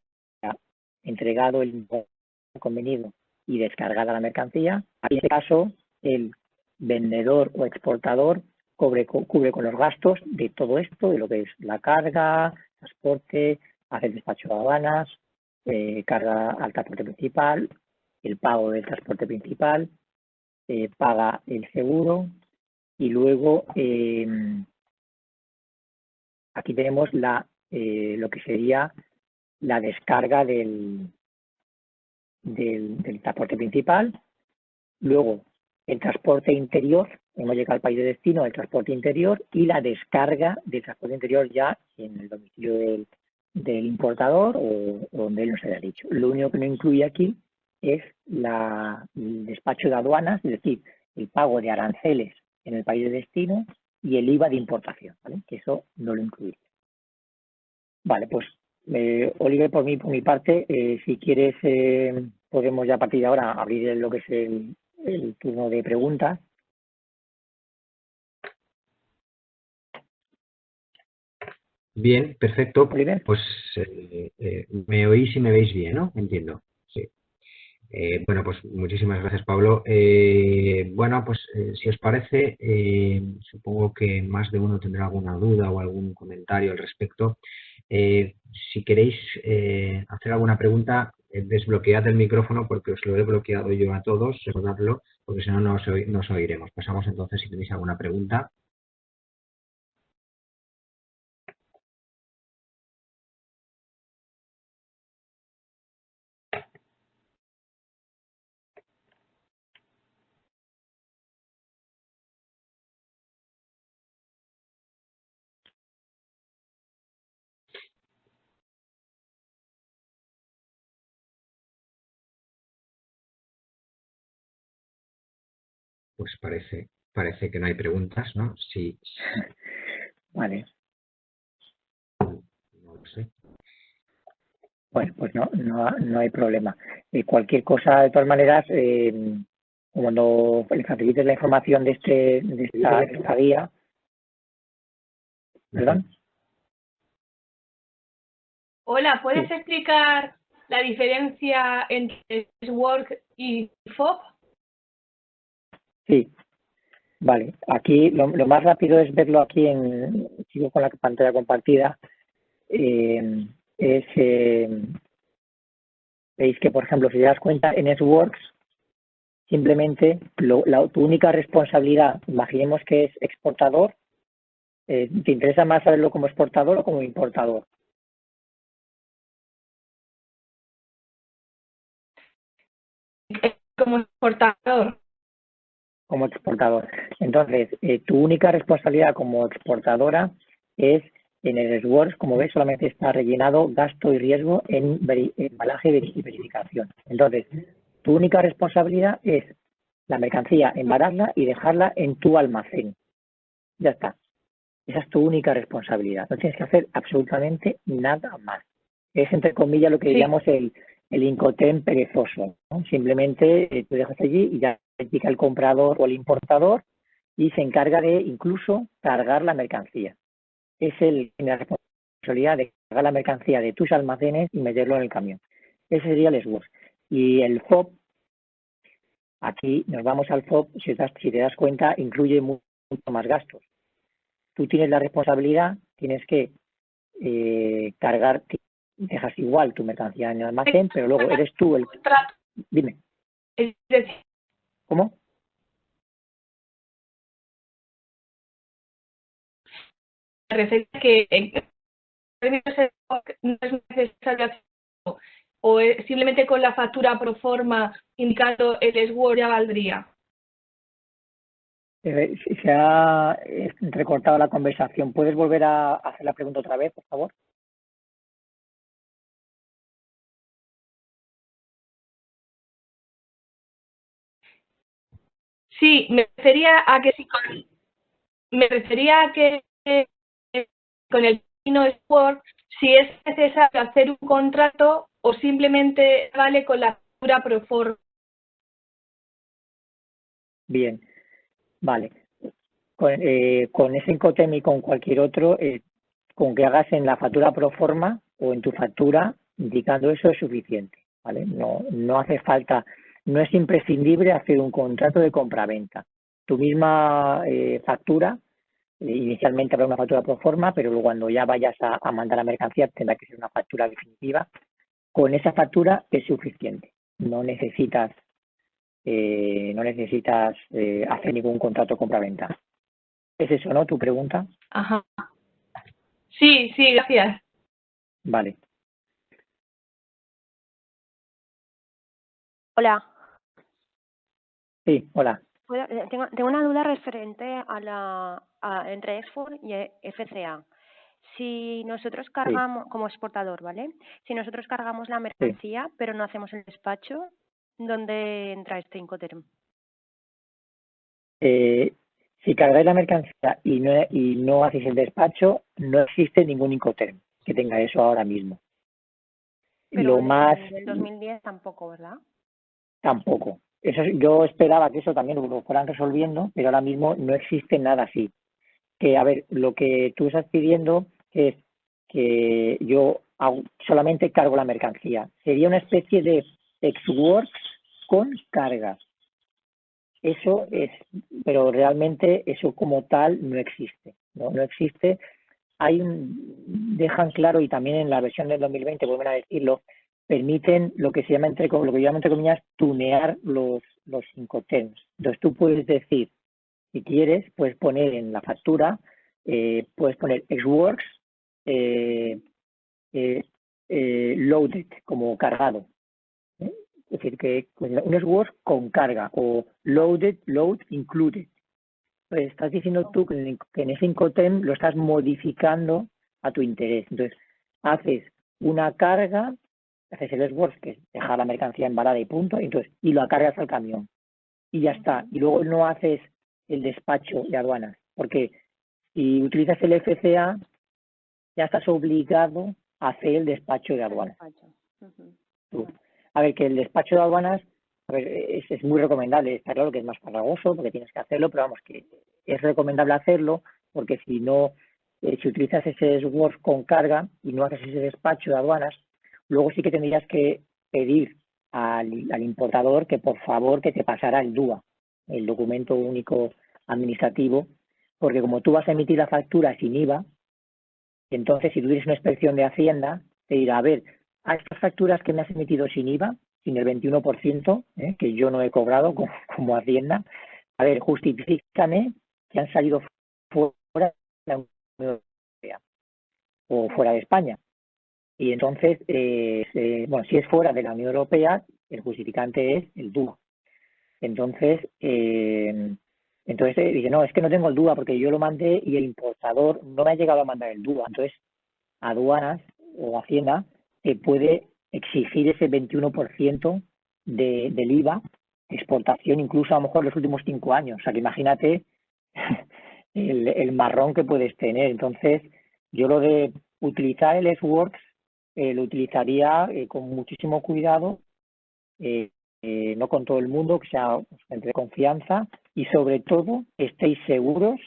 entregado el convenido y descargada la mercancía. En este caso, el vendedor o exportador cubre con los gastos de todo esto, de lo que es la carga, transporte, hacer despacho de aduanas, carga al transporte principal, el pago del transporte principal, paga el seguro y luego aquí tenemos lo que sería la descarga del transporte principal. Luego, el transporte interior, hemos llegado al país de destino, el transporte interior y la descarga del transporte interior ya en el domicilio del importador o donde él nos haya dicho. Lo único que no incluye aquí es el despacho de aduanas, es decir, el pago de aranceles en el país de destino y el IVA de importación, ¿vale? Que eso no lo incluye. Vale, pues Oliver, por mi parte, si quieres, podemos ya a partir de ahora abrir lo que es el turno de preguntas.
Bien, perfecto.
Oliver.
Pues me oís y me veis bien, ¿no? Entiendo. Sí. Bueno, pues muchísimas gracias, Pablo. Bueno, pues si os parece, supongo que más de uno tendrá alguna duda o algún comentario al respecto. Si queréis hacer alguna pregunta, desbloquead el micrófono porque os lo he bloqueado yo a todos, recordadlo, porque si no, no os oiremos. Pasamos entonces si tenéis alguna pregunta. Pues parece que no hay preguntas, ¿no? Sí,
Vale.
no lo sé.
Bueno, pues no hay problema. Cualquier cosa, de todas maneras, cuando le facilites la información de esta guía, ¿perdón?
Hola, ¿puedes
Sí,
explicar la diferencia entre Work y FOB?
sí, vale. Aquí lo más rápido es verlo aquí sigo con la pantalla compartida. eh, es, veis que, por ejemplo, si te das cuenta, en S-Works, simplemente tu única responsabilidad, imaginemos que es exportador. ¿Te interesa más saberlo como exportador o como importador?
Como exportador.
Como exportador. Entonces, tu única responsabilidad como exportadora es en el SWORDS, como ves, solamente está rellenado gasto y riesgo en embalaje y verificación. Entonces, tu única responsabilidad es la mercancía, embalarla y dejarla en tu almacén. Ya está. Esa es tu única responsabilidad. No tienes que hacer absolutamente nada más. Es, entre comillas, lo que diríamos el Incoterm perezoso, ¿no? Simplemente tú dejas allí y ya indica el comprador o el importador y se encarga de incluso cargar la mercancía. Es la responsabilidad de cargar la mercancía de tus almacenes y meterlo en el camión. Ese sería el SWORD. Y el FOB, aquí nos vamos al FOB, si te das cuenta, incluye mucho más gastos. Tú tienes la responsabilidad, tienes que cargar, dejas igual tu mercancía en el almacén, pero luego eres tú el... Dime.
Es decir,
¿Cómo?
me refiero a que en términos de stock no es necesario hacerlo, o simplemente con la factura pro forma indicando el SWORD ya valdría.
Se ha recortado la conversación. ¿Puedes volver a hacer la pregunta otra vez, por favor?
Sí, me refería a que me refería a que con el término SWORD, si es necesario hacer un contrato o simplemente vale con la factura pro forma.
Bien, vale. Con ese Incoterm y con cualquier otro, con que hagas en la factura pro forma o en tu factura, indicando eso es suficiente, ¿vale? No hace falta, no es imprescindible hacer un contrato de compraventa. Tu misma factura, inicialmente habrá una factura pro forma, pero luego cuando ya vayas a mandar la mercancía tendrá que ser una factura definitiva. Con esa factura es suficiente. No necesitas hacer ningún contrato de compraventa. ¿Es eso, no? ¿Tu pregunta?
Ajá. Sí, gracias.
Vale.
Hola.
Sí, hola.
Tengo una duda referente entre Export y FCA. Si nosotros cargamos, como exportador, ¿vale? Si nosotros cargamos la mercancía, pero no hacemos el despacho, ¿dónde entra este Incoterm?
Si cargáis la mercancía y no hacéis el despacho, no existe ningún Incoterm que tenga eso ahora mismo.
Pero
Lo más...
en el 2010 tampoco, ¿verdad?
Tampoco. Yo esperaba que eso también lo fueran resolviendo, pero ahora mismo no existe nada así. Que, a ver, lo que tú estás pidiendo es que yo solamente cargo la mercancía. Sería una especie de ex-works, con carga. Eso es, pero realmente eso como tal no existe, no existe. Dejan claro, y también en la versión del 2020 vuelven a decirlo, permiten lo que se llama lo que yo llamo entre comillas tunear los Incoterms. Entonces tú puedes decir, si quieres, puedes poner en la factura, puedes poner Xworks loaded, como cargado. Es decir, que un Xworks con carga, o load included. Pues estás diciendo tú que en ese Incoterm lo estás modificando a tu interés. Entonces, haces una carga, haces el Xworks, que es dejar la mercancía embalada y punto, y lo cargas al camión. Y ya está. Y luego no haces el despacho de aduanas, porque si utilizas el FCA, ya estás obligado a hacer el despacho de aduanas. A ver, que el despacho de aduanas, a ver, es muy recomendable, está claro que es más farragoso porque tienes que hacerlo, pero vamos, que es recomendable hacerlo porque si no, si utilizas ese Xworks con carga y no haces ese despacho de aduanas, luego sí que tendrías que pedir al importador que por favor que te pasara el DUA, el documento único administrativo, porque como tú vas a emitir la factura sin IVA, entonces si tú tienes una inspección de Hacienda, te dirá, a ver, a estas facturas que me has emitido sin IVA, sin el 21%, que yo no he cobrado como Hacienda, a ver, justifícame que han salido fuera de la Unión Europea o fuera de España. Y entonces, bueno, si es fuera de la Unión Europea, el justificante es el DUA. Entonces, dice, no, es que no tengo el DUA porque yo lo mandé y el importador no me ha llegado a mandar el DUA. Entonces, aduanas o Hacienda te puede exigir ese 21% del IVA de exportación, incluso a lo mejor los últimos 5 años. O sea, que imagínate el marrón que puedes tener. Entonces, yo lo de utilizar el Xworks lo utilizaría con muchísimo cuidado, no con todo el mundo, que sea entre confianza, y sobre todo estéis seguros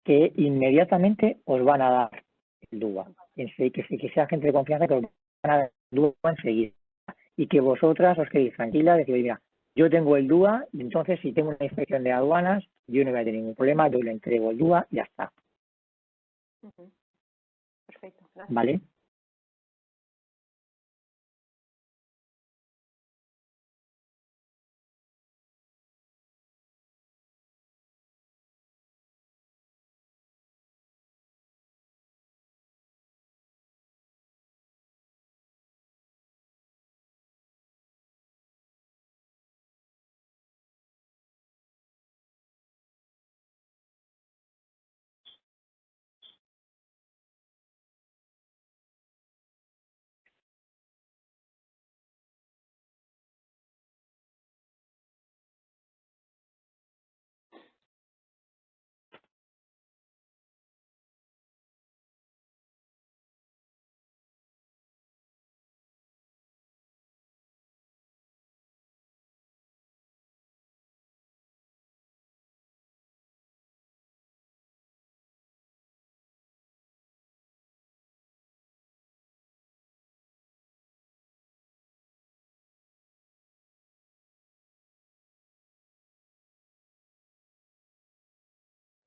que inmediatamente os van a dar el DUA. Que sea gente de confianza que os van a dar el DUA enseguida. Y que vosotras os quedéis tranquilas, decir, mira, yo tengo el DUA, y entonces si tengo una inspección de aduanas, yo no voy a tener ningún problema, yo le entrego el DUA y ya está.
Perfecto, gracias.
¿Vale?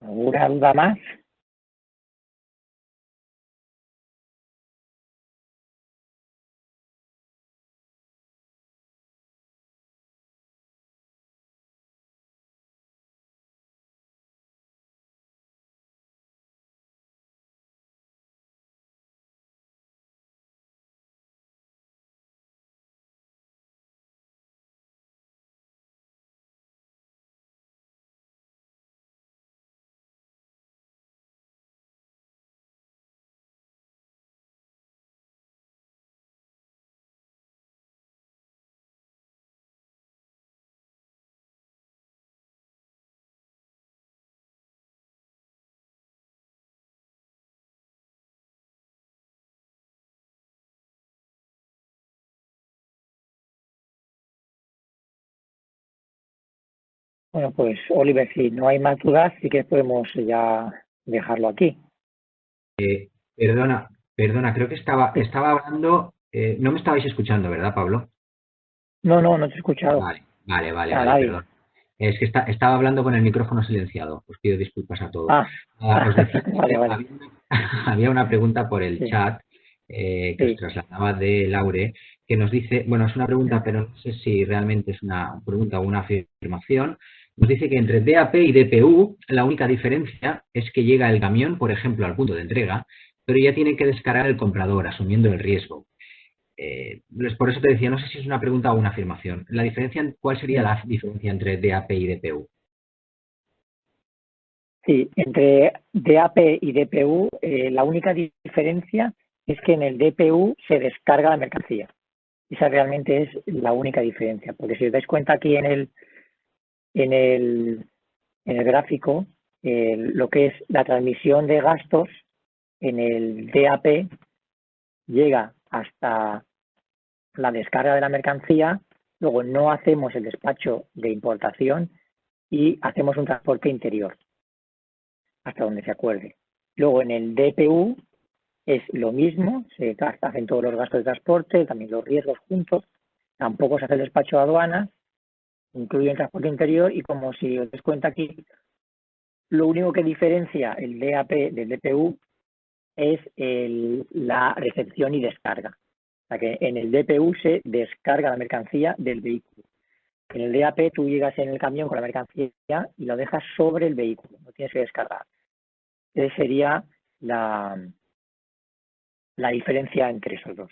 ¿Alguna duda más? Bueno, pues Oliver, si no hay más dudas, sí que podemos ya dejarlo aquí.
Perdona, creo que estaba hablando, no me estabais escuchando, ¿verdad, Pablo?
No te he escuchado.
Vale, Vale, vale,
A
vale,
nadie.
perdón. Es que estaba hablando con el micrófono silenciado. Os pido disculpas a todos.
Ah,
Os decía
vale,
que
vale.
había una pregunta por el
Sí,
chat que os
sí.
trasladaba de Laure, que nos dice, bueno, es una pregunta, pero no sé si realmente es una pregunta o una afirmación. Nos dice que entre DAP y DPU la única diferencia es que llega el camión, por ejemplo, al punto de entrega, pero ya tiene que descargar el comprador, asumiendo el riesgo. Por eso te decía, no sé si es una pregunta o una afirmación. ¿Cuál sería
Mm.
la diferencia entre DAP y DPU?
Sí, entre DAP y DPU, la única diferencia es que en el DPU se descarga la mercancía. Esa realmente es la única diferencia, porque si os dais cuenta aquí en el, en el gráfico, lo que es la transmisión de gastos en el DAP llega hasta la descarga de la mercancía, luego no hacemos el despacho de importación y hacemos un transporte interior hasta donde se acuerde. Luego en el DPU es lo mismo, se hacen todos los gastos de transporte, también los riesgos juntos, tampoco se hace el despacho de aduanas, incluye el transporte interior y como si os des cuenta aquí, lo único que diferencia el DAP del DPU es la recepción y descarga. O sea que en el DPU se descarga la mercancía del vehículo. En el DAP tú llegas en el camión con la mercancía y lo dejas sobre el vehículo, no tienes que descargar. Esa sería la diferencia entre esos dos.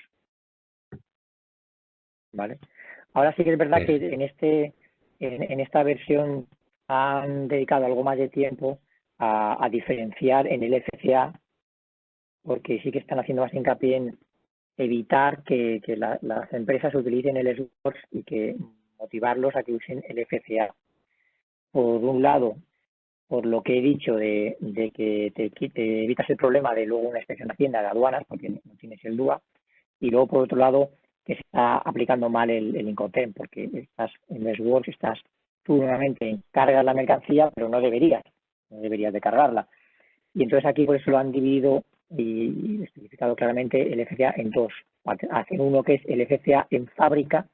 ¿Vale? Ahora sí que es verdad que en esta versión han dedicado algo más de tiempo a diferenciar en el FCA, porque sí que están haciendo más hincapié en evitar que las empresas utilicen el esfuerzo y que motivarlos a que usen el FCA. Por un lado, por lo que he dicho de que te evitas el problema de luego una inspección de Hacienda de aduanas, porque no tienes el DUA, y luego por otro lado que se está aplicando mal el Incoterm, porque estás en el Works, tú nuevamente cargas la mercancía, pero no deberías de cargarla. Y entonces aquí por eso lo han dividido y especificado claramente el FCA en dos partes. Hacen uno que es el FCA en fábrica,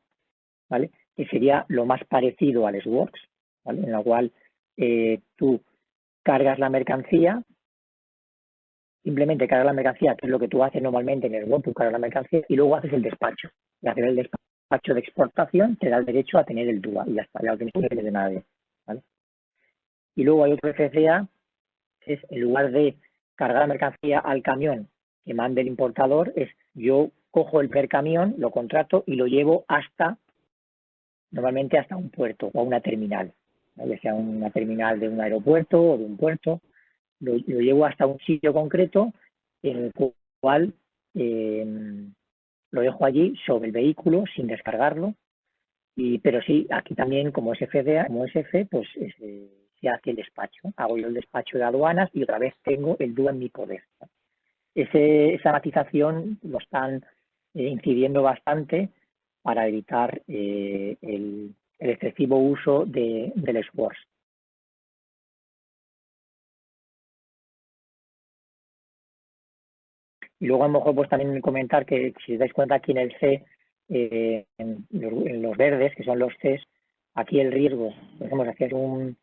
¿vale? Que sería lo más parecido al SWORKS, ¿vale? En la cual tú cargas la mercancía, simplemente cargas la mercancía, que es lo que tú haces normalmente en el web, tú cargas la mercancía y luego haces el despacho. Y hacer el despacho de exportación te da el derecho a tener el DUA y ya está, ya lo tienes que de nadie, ¿vale? Y luego hay otro FCA, que es en lugar de cargar la mercancía al camión que mande el importador, es yo cojo el per camión, lo contrato y lo llevo normalmente hasta un puerto o una terminal, ya sea una terminal de un aeropuerto o de un puerto, lo llevo hasta un sitio concreto en el cual lo dejo allí sobre el vehículo sin descargarlo, pero sí, aquí también como es FDA, como es F, pues se hace el despacho, hago yo el despacho de aduanas y otra vez tengo el DUA en mi poder. Esa matización lo están incidiendo bastante para evitar el excesivo uso del esfuerzo. Y luego a lo mejor pues también comentar que si os dais cuenta aquí en el C, en los verdes, que son los Cs, aquí el riesgo, podemos hacer un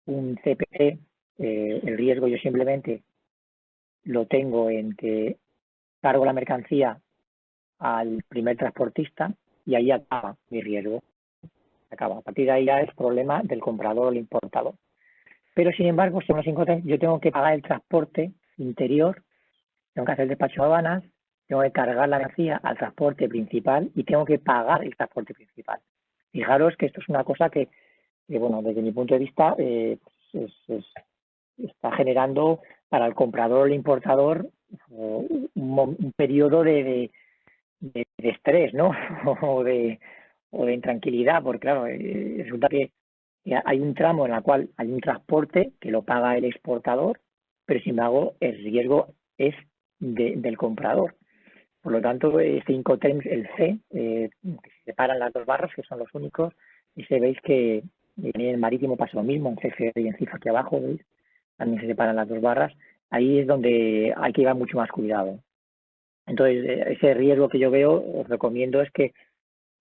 CPC, el riesgo yo simplemente lo tengo en que cargo la mercancía al primer transportista y ahí acaba mi riesgo. Acaba. A partir de ahí ya es problema del comprador o el importador. Pero sin embargo, según los Incoterms, yo tengo que pagar el transporte interior, tengo que hacer el despacho de aduanas, tengo que cargar la mercancía al transporte principal y tengo que pagar el transporte principal. Fijaros que esto es una cosa que bueno, desde mi punto de vista, está generando para el comprador o el importador un periodo de estrés, ¿no? o de intranquilidad, porque claro, resulta que hay un tramo en el cual hay un transporte que lo paga el exportador, pero sin embargo el riesgo es del comprador. Por lo tanto, este Incoterms, el C, que se separan las dos barras, que son los únicos, y se veis que en el marítimo pasa lo mismo, en CF y en CIF aquí abajo, ¿veis? También se separan las dos barras. Ahí es donde hay que llevar mucho más cuidado. Entonces, ese riesgo que yo veo, os recomiendo es que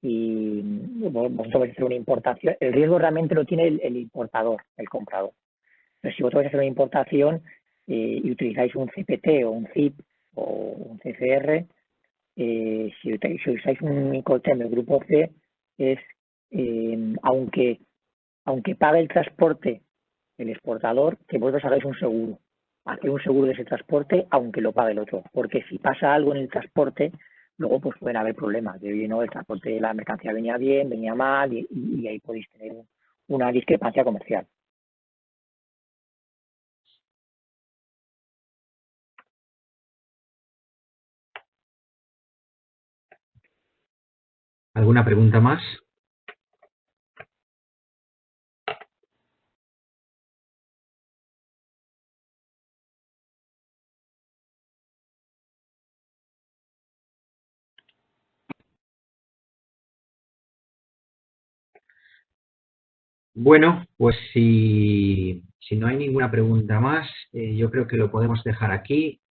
y vosotros vais a hacer una importación. El riesgo realmente lo tiene el importador, el comprador. Pero si vosotros vais a hacer una importación y utilizáis un CPT o un ZIP o un CCR, si usáis un Incoterm del grupo C, es aunque pague el transporte el exportador, que vosotros hagáis un seguro. Hacer un seguro de ese transporte aunque lo pague el otro. Porque si pasa algo en el transporte, luego pues pueden haber problemas. De oye, no, el transporte de la mercancía venía bien, venía mal y ahí podéis tener una discrepancia comercial.
¿Alguna pregunta más? Bueno, pues si no hay ninguna pregunta más, yo creo que lo podemos dejar aquí.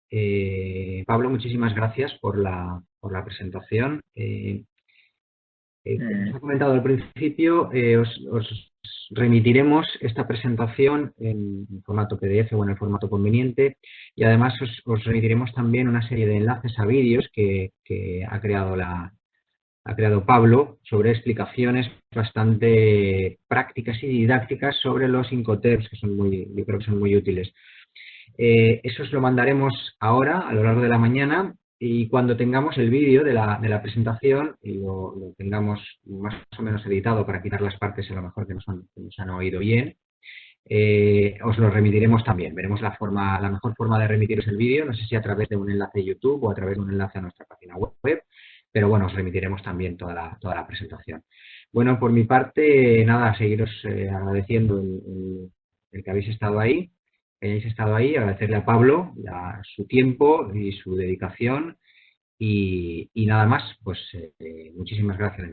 Pablo, muchísimas gracias por la presentación. Como os he comentado al principio, os remitiremos esta presentación en formato PDF o en el formato conveniente, y además os remitiremos también una serie de enlaces a vídeos que ha creado Pablo sobre explicaciones bastante prácticas y didácticas sobre los Incoterms, que yo creo que son muy útiles. Eso os lo mandaremos ahora, a lo largo de la mañana, y cuando tengamos el vídeo de la presentación y lo tengamos más o menos editado para quitar las partes a lo mejor que nos han oído bien, os lo remitiremos también. Veremos la mejor forma de remitiros el vídeo, no sé si a través de un enlace de YouTube o a través de un enlace a nuestra página web, pero bueno, os remitiremos también toda la presentación. Bueno, por mi parte, nada, seguiros agradeciendo el que habéis estado ahí, agradecerle a Pablo su tiempo y su dedicación y nada más, pues muchísimas gracias.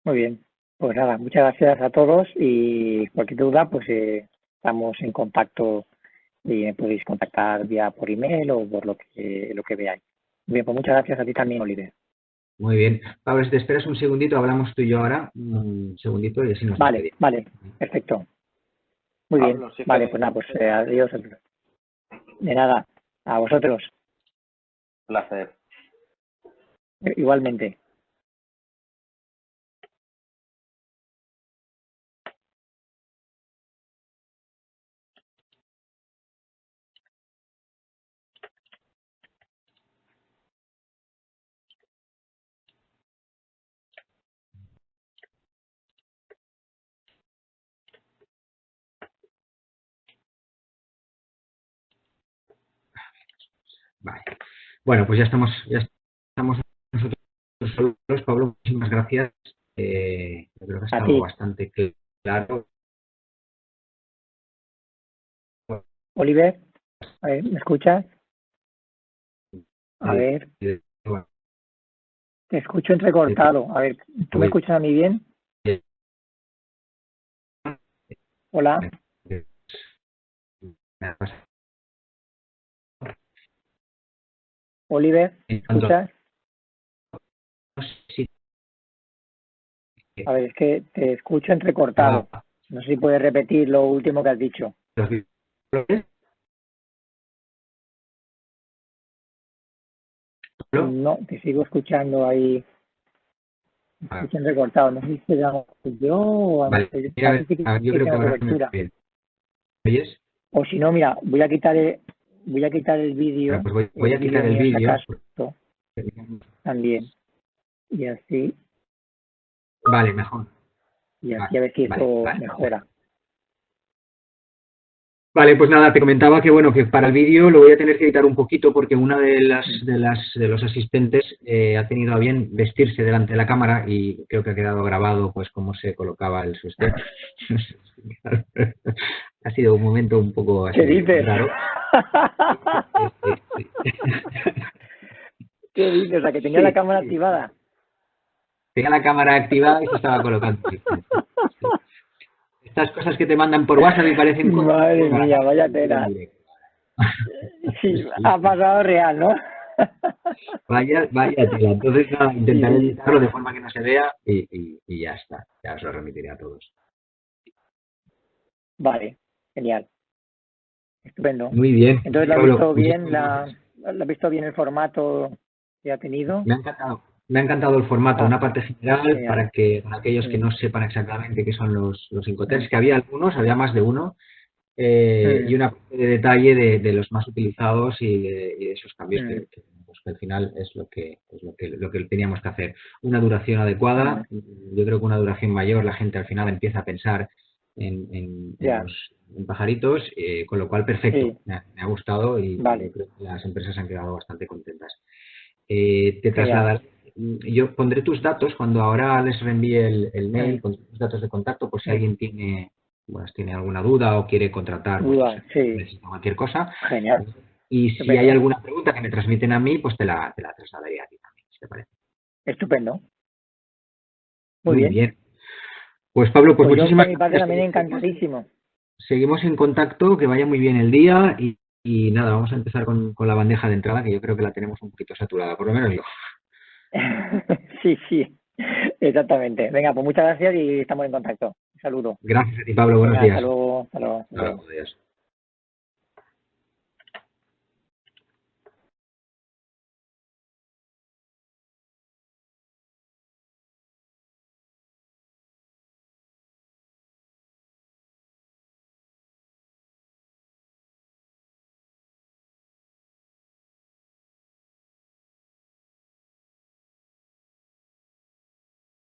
Muy bien, pues nada, muchas gracias a todos y cualquier duda, pues estamos en contacto y me podéis contactar vía por email o por lo que veáis. Bien, pues muchas gracias a ti también, Oliver.
Muy bien. Pablo, si te esperas un segundito, hablamos tú y yo ahora, un segundito y así nos
Vale, vale, perfecto. Muy bien,
Pablo, sí,
vale, pues nada, pues adiós. De nada, a vosotros,
placer.
igualmente.
Vale. Bueno, pues ya estamos nosotros solos. Pablo, muchísimas gracias. Yo creo que ha estado bastante claro.
Oliver, a ver, ¿me escuchas? A ver, te escucho entrecortado. A ver, ¿tú me escuchas a mí bien? Hola. Oliver, ¿me escuchas? A ver, es que te escucho entrecortado. No sé si puedes repetir lo último que has dicho. No, te sigo escuchando ahí. Me escucho entrecortado. No sé si te llamo yo o
vale.
yo
creo que
cobertura.
¿Oyes?
O si no, mira, voy a quitar el vídeo.
Pues voy a quitar el vídeo.
También. Y así.
Vale, mejor.
Y así a ver si esto mejora.
Vale, pues nada, te comentaba que bueno, que para el vídeo lo voy a tener que editar un poquito porque una de los asistentes ha tenido a bien vestirse delante de la cámara y creo que ha quedado grabado pues cómo se colocaba el sostén. Ha sido un momento un poco así raro.
¿Qué dices? O sea, que tenía la cámara activada.
Tenía la cámara activada y se estaba colocando. Estas cosas que te mandan por WhatsApp me parecen cosas.
Madre mía, vaya tela. Sí, ha pasado real, ¿no?
Vaya tela. Entonces, nada, intentaré editarlo de forma que no se vea y ya está. Ya os lo remitiré a todos.
Vale, genial. Estupendo.
Muy bien.
Entonces, ¿lo has
Pablo,
visto bien,
muchísimas
¿lo has visto bien el formato que ha tenido?
Me ha encantado. Me ha encantado el formato, una parte general
genial.
para aquellos que no sepan exactamente qué son los Incoterms, que había algunos, había más de uno, y una parte de detalle de los más utilizados y de esos cambios que al final es lo que teníamos que hacer. Una duración adecuada, yo creo que una duración mayor, la gente al final empieza a pensar en pajaritos, con lo cual perfecto,
Sí.
me ha gustado y
Vale.
creo que las empresas han quedado bastante contentas. Te trasladaré, yo pondré tus datos cuando ahora les reenvíe el mail con tus datos de contacto por si alguien tiene alguna duda o quiere contratar, necesita cualquier cosa.
Genial.
Y si hay alguna pregunta que me transmiten a mí, pues te la trasladaré a ti también, si te parece.
Estupendo.
Muy bien. Pues Pablo, pues muchísimas
gracias. Yo por mi parte también encantadísimo.
Seguimos en contacto, que vaya muy bien el día y nada, vamos a empezar con la bandeja de entrada, que yo creo que la tenemos un poquito saturada, por lo menos yo.
Sí, exactamente. Venga, pues muchas gracias y estamos en contacto. Un saludo.
Gracias a ti, Pablo. Buenos días.
Hasta luego. Hasta luego.
Hasta luego. Adiós.